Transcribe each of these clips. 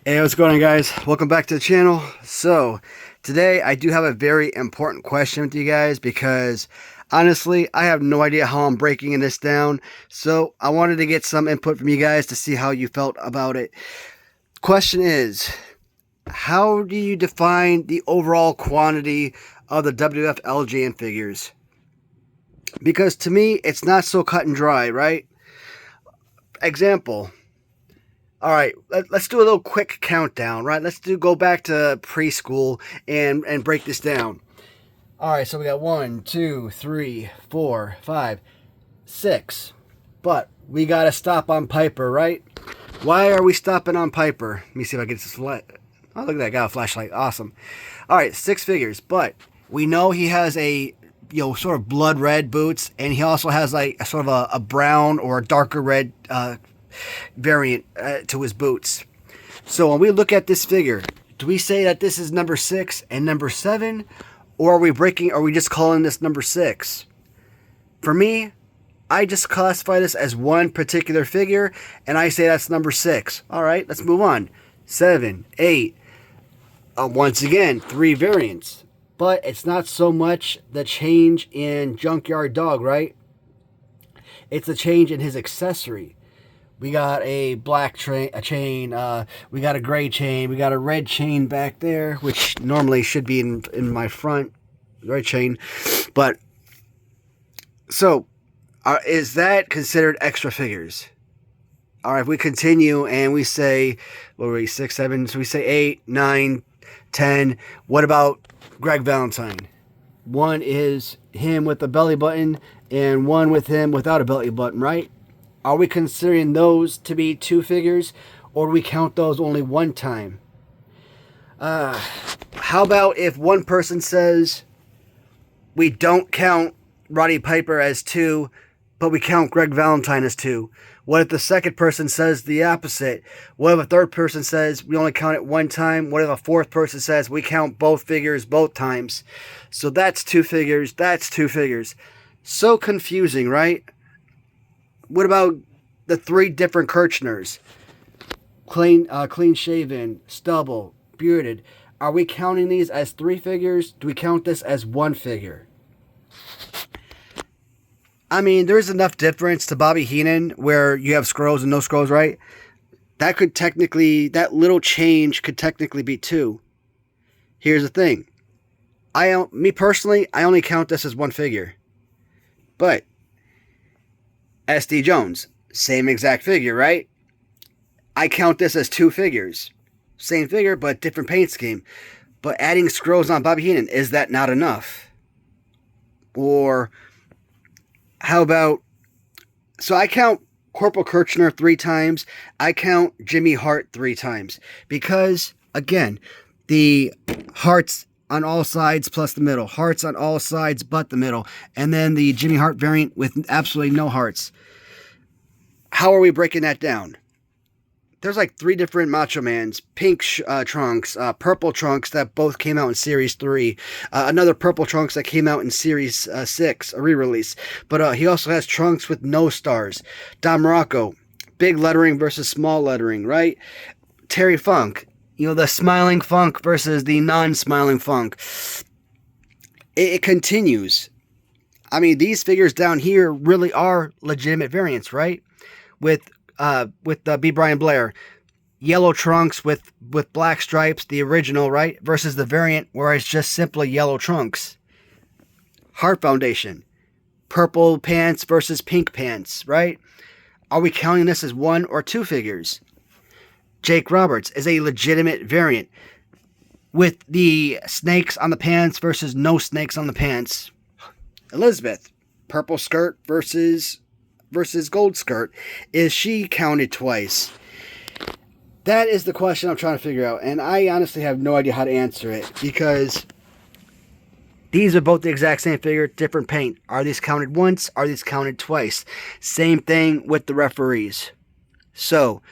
Hey, what's going on, guys? Welcome back to the channel. So, today I do have a very important question with you guys because honestly, I have no idea how I'm breaking this down. So, I wanted to get some input from you guys to see how you felt about it. Question is, how do you define the overall quantity of the WWF LJN figures? Because to me, it's not so cut and dry, right? Example. All right, let's do a little quick countdown, right? Go back to preschool and break this down. All right, so we got 1, 2, 3, 4, 5, 6. But we got to stop on Piper, right? Why are we stopping on Piper? Let me see if I get this light. Oh, look at that, got a flashlight. Awesome. All right, 6 figures, but we know he has a sort of blood red boots, and he also has like a sort of a brown or a darker red variant to his boots. So when we look at this figure, do we say that this is number 6 and number 7, or are we just calling this number 6? For me, I just classify this as one particular figure, and I say that's number 6. All right, let's move on. 7, 8. Once again, 3 variants, but it's not so much the change in Junkyard Dog, right? It's a change in his accessory. We got a black chain, we got a gray chain, we got a red chain back there, which normally should be in my front, red chain. But, so, is that considered extra figures? All right, if we continue and we say, what were we, 6, 7, so we say 8, 9, 10. What about Greg Valentine? One is him with a belly button and one with him without a belly button, right? Are we considering those to be 2 figures, or do we count those only one time? How about if one person says we don't count Roddy Piper as 2, but we count Greg Valentine as 2? What if the second person says the opposite? What if a third person says we only count it one time? What if a fourth person says we count both figures both times? So that's 2 figures, that's 2 figures. So confusing, right? What about the 3 different Kirchners? Clean shaven, stubble, bearded. Are we counting these as 3 figures? Do we count this as 1 figure? I mean, there's enough difference to Bobby Heenan where you have scrolls and no scrolls, right? That little change could technically be 2. Here's the thing. Me personally, I only count this as 1 figure. But SD Jones, same exact figure, right? I count this as 2 figures. Same figure, but different paint scheme. But adding scrolls on Bobby Heenan, is that not enough? Or how about, so I count Corporal Kirchner 3 times. I count Jimmy Hart 3 times. Because, again, the Harts on all sides plus the middle. Hearts on all sides but the middle. And then the Jimmy Hart variant with absolutely no hearts. How are we breaking that down? There's like 3 different Macho Mans. Pink trunks, purple trunks that both came out in Series 3. Another purple trunks that came out in Series 6, a re-release. But he also has trunks with no stars. Don Morocco, big lettering versus small lettering, right? Terry Funk, the smiling Funk versus the non-smiling Funk. It continues. I mean, these figures down here really are legitimate variants, right? With B Brian Blair, yellow trunks with black stripes, the original, right? Versus the variant where it's just simply yellow trunks. Hart Foundation, purple pants versus pink pants, right? Are we counting this as 1 or 2 figures? Jake Roberts is a legitimate variant with the snakes on the pants versus no snakes on the pants. Elizabeth, purple skirt versus gold skirt. Is she counted twice? That is the question I'm trying to figure out, and I honestly have no idea how to answer it because these are both the exact same figure, different paint. Are these counted once? Are these counted twice? Same thing with the referees. So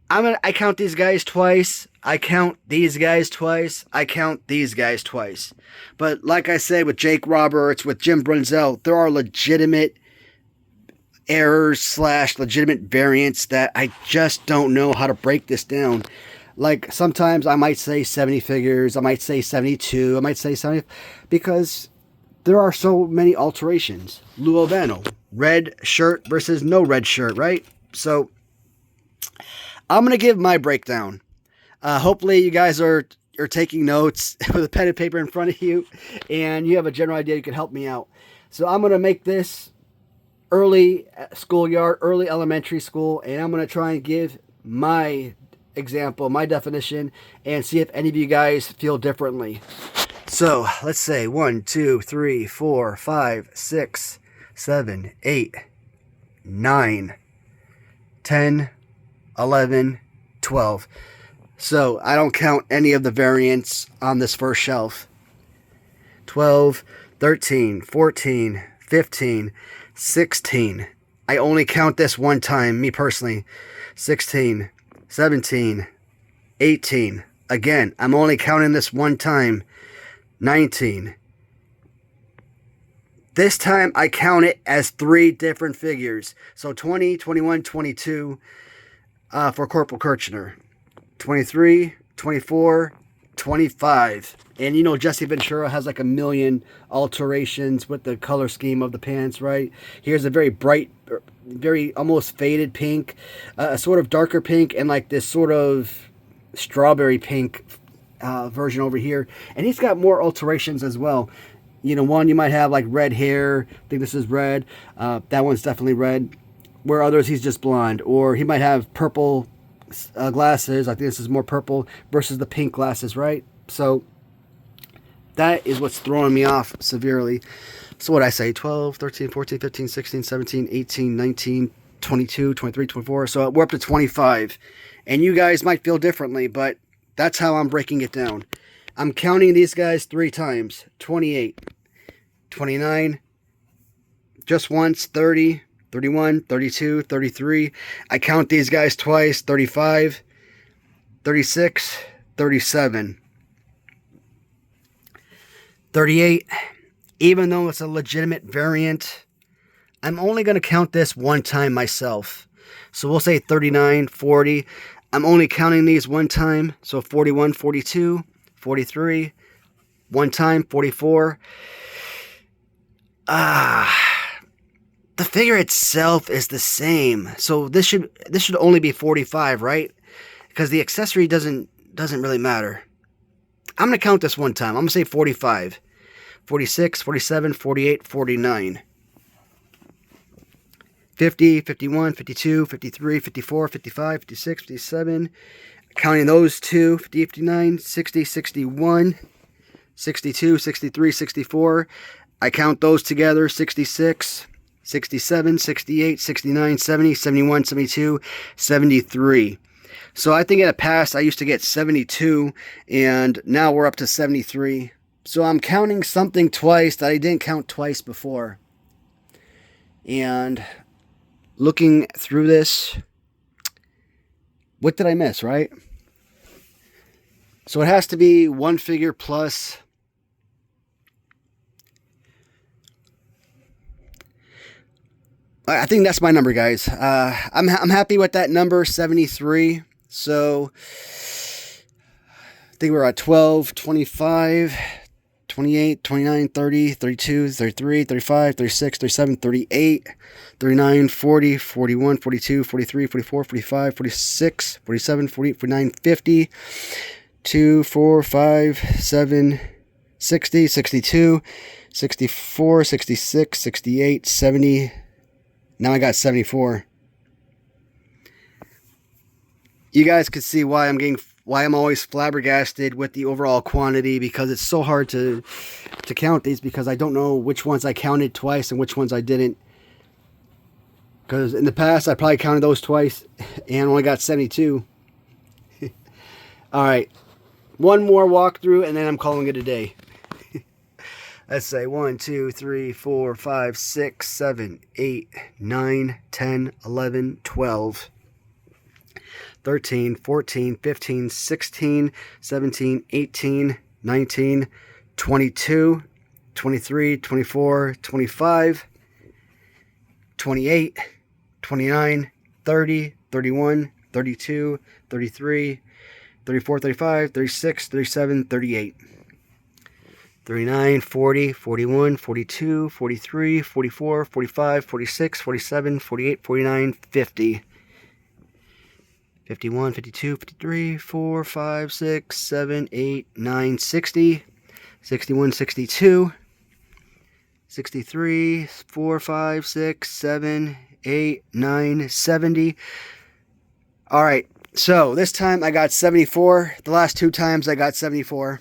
I count these guys twice. I count these guys twice. I count these guys twice. But like I said, with Jake Roberts, with Jim Brunzell, there are legitimate errors slash legitimate variants that I just don't know how to break this down. Like sometimes I might say 70 figures, I might say 72, I might say 70, because there are so many alterations. Lou Albano, red shirt versus no red shirt, right? So I'm going to give my breakdown. Hopefully you guys are taking notes with a pen and paper in front of you, and you have a general idea you can help me out. So I'm going to make this early schoolyard, early elementary school, and I'm going to try and give my example, my definition, and see if any of you guys feel differently. So let's say 1, 2, 3, 4, 5, 6, 7, 8, 9, 10, 11, 12. So I don't count any of the variants on this first shelf. 12, 13, 14, 15, 16. I only count this one time, me personally. 16, 17, 18. Again, I'm only counting this one time. 19. This time I count it as 3 different figures. So 20, 21, 22 for Corporal Kirchner. 23, 24, 25. And you know Jesse Ventura has like a million alterations with the color scheme of the pants, right? Here's a very bright, very almost faded pink, a sort of darker pink, and like this sort of strawberry pink version over here. And he's got more alterations as well. You know, one you might have like red hair. I think this is red. That one's definitely red. Where others he's just blonde. Or he might have purple glasses. I think this is more purple versus the pink glasses, right? So that is what's throwing me off severely. So what I say, 12, 13, 14, 15, 16, 17, 18, 19, 22, 23, 24. So we're up to 25. And you guys might feel differently, but that's how I'm breaking it down. I'm counting these guys 3 times. 28, 29, just once, 30, 31, 32, 33. I count these guys twice, 35, 36, 37, 38. Even though it's a legitimate variant, I'm only going to count this one time myself. So we'll say 39, 40. I'm only counting these one time. So 41, 42, 43, one time, 44. The figure itself is the same. So this should only be 45, right? Because the accessory doesn't really matter. I'm going to count this one time. I'm going to say 45. 46, 47, 48, 49. 50, 51, 52, 53, 54, 55, 56, 57. Counting those two, 50, 59, 60, 61, 62, 63, 64. I count those together, 66, 67, 68, 69, 70, 71, 72, 73. So I think in the past I used to get 72, and now we're up to 73. So I'm counting something twice that I didn't count twice before. And looking through this, what did I miss, right? So it has to be one figure plus. I think that's my number, guys. I'm happy with that number, 73. So I think we're at 12, 25, 28, 29, 30, 32, 33, 35, 36, 37, 38, 39, 40, 41, 42, 43, 44, 45, 46, 47, 48, 49, 50, 2, 4, 5, 7, 60, 62, 64, 66, 68, 70. Now I got 74. You guys can see why I'm always flabbergasted with the overall quantity, because it's so hard to count these, because I don't know which ones I counted twice and which ones I didn't. Because in the past I probably counted those twice and only got 72. Alright, one more walkthrough and then I'm calling it a day. Let's say 1, 2, 3, 4, 5, 6, 7, 8, 9, 10, 11, 12. 13, 14, 15, 16, 17, 18, 19, 22, 23, 24, 25, 28, 29, 30, 31, 32, 33, 34, 35, 36, 37, 38. 39, 40, 41, 42, 43, 44, 45, 46, 47, 48, 49, 50. 51, 52, 53, 4, 5, 6, 7, 8, 9, 60. 61, 62. 63, 4, 5, 6, 7, 8, 9, 70. Alright, so this time I got 74. The last two times I got 74.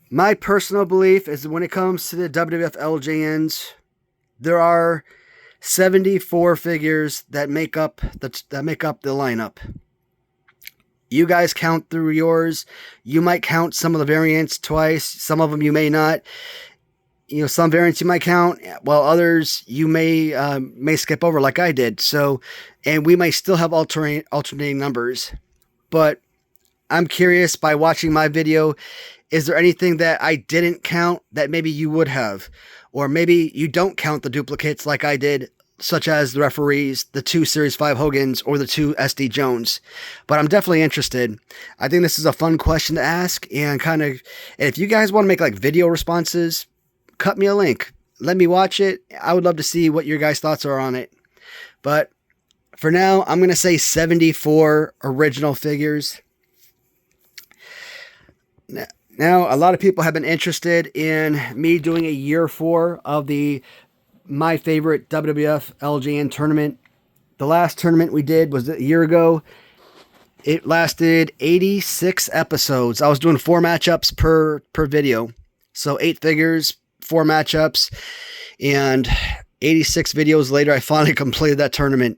My personal belief is that when it comes to the WWF LJNs, there are 74 figures that make up the lineup. You guys count through yours. You might count some of the variants twice. Some of them you may not. Some variants you might count, while others you may skip over like I did. So, and we might still have alternating numbers. But I'm curious, by watching my video, is there anything that I didn't count that maybe you would have? Or maybe you don't count the duplicates like I did, such as the referees, the 2 Series 5 Hogans, or the 2 SD Jones. But I'm definitely interested. I think this is a fun question to ask, and if you guys want to make like video responses, cut me a link. Let me watch it. I would love to see what your guys' thoughts are on it. But for now, I'm going to say 74 original figures. Now, a lot of people have been interested in me doing a year 4 of my favorite WWF LJN tournament. The last tournament we did was a year ago. It lasted 86 episodes. I was doing 4 matchups per video. So 8 figures, 4 matchups, and 86 videos later, I finally completed that tournament.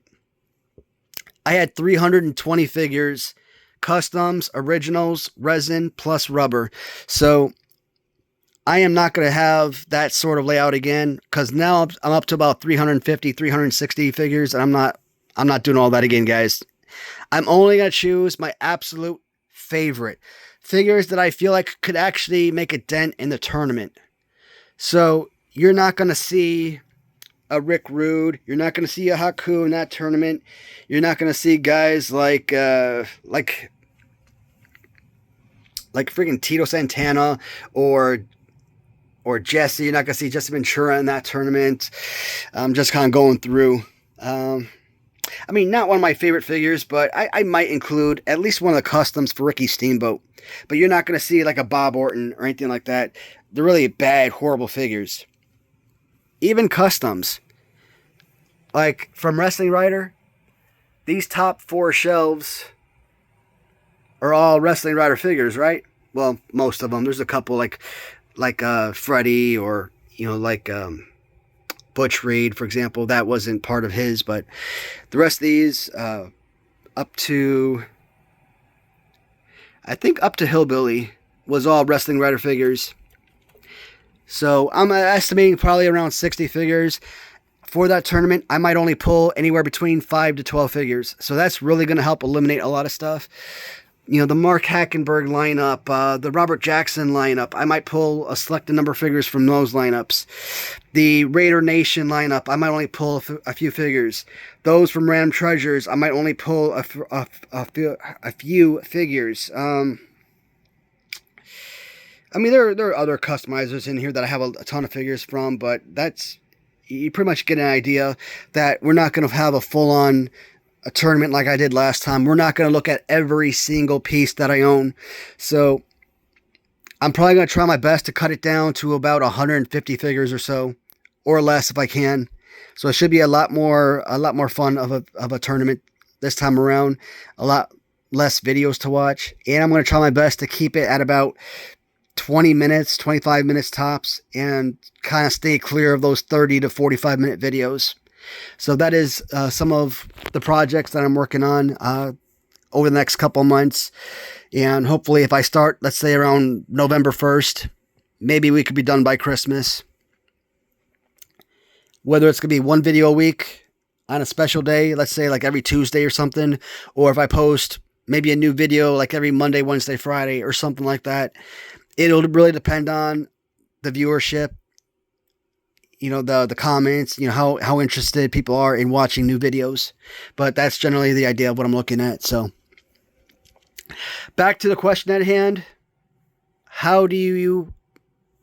I had 320 figures, customs, originals, resin, plus rubber. So I am not going to have that sort of layout again, because now I'm up to about 350, 360 figures, and I'm not doing all that again, guys. I'm only going to choose my absolute favorite figures that I feel like could actually make a dent in the tournament. So you're not going to see a Rick Rude. You're not going to see a Haku in that tournament. You're not going to see guys like freaking Tito Santana or Jesse. You're not going to see Jesse Ventura in that tournament. I'm just kind of going through. I mean, not one of my favorite figures, but I might include at least one of the customs for Ricky Steamboat. But you're not going to see like a Bob Orton or anything like that. They're really bad, horrible figures. Even customs. Like from Wrestling Writer, these top 4 shelves are all Wrestling Writer figures, right? Well, most of them. There's a couple like Freddie, or Butch Reed, for example. That wasn't part of his, but the rest of these, up to Hillbilly, was all Wrestling Writer figures. So I'm estimating probably around 60 figures. For that tournament, I might only pull anywhere between 5 to 12 figures. So that's really going to help eliminate a lot of stuff. The Mark Hackenberg lineup, the Robert Jackson lineup, I might pull a selected number of figures from those lineups. The Raider Nation lineup, I might only pull a few figures. Those from Random Treasures, I might only pull a few figures. I mean, there are other customizers in here that I have a ton of figures from, but you pretty much get an idea that we're not going to have a full-on a tournament like I did last time. We're not going to look at every single piece that I own. So I'm probably going to try my best to cut it down to about 150 figures or so, or less if I can. So it should be a lot more fun of a tournament this time around. A lot less videos to watch, and I'm going to try my best to keep it at about 20 minutes, 25 minutes tops, and kind of stay clear of those 30 to 45 minute videos. So that is some of the projects that I'm working on over the next couple months. And hopefully if I start, let's say around November 1st, maybe we could be done by Christmas. Whether it's going to be one video a week on a special day, let's say like every Tuesday or something, or if I post maybe a new video like every Monday, Wednesday, Friday, or something like that. It'll really depend on the viewership the comments, how interested people are in watching new videos. But that's generally the idea of what I'm looking at. So back to the question at hand. How do you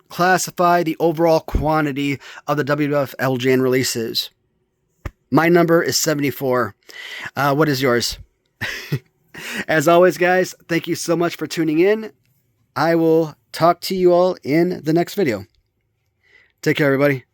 classify the overall quantity of the WWF LJN releases? My number is 74. What is yours? As always, guys, thank you so much for tuning in. I will talk to you all in the next video. Take care, everybody.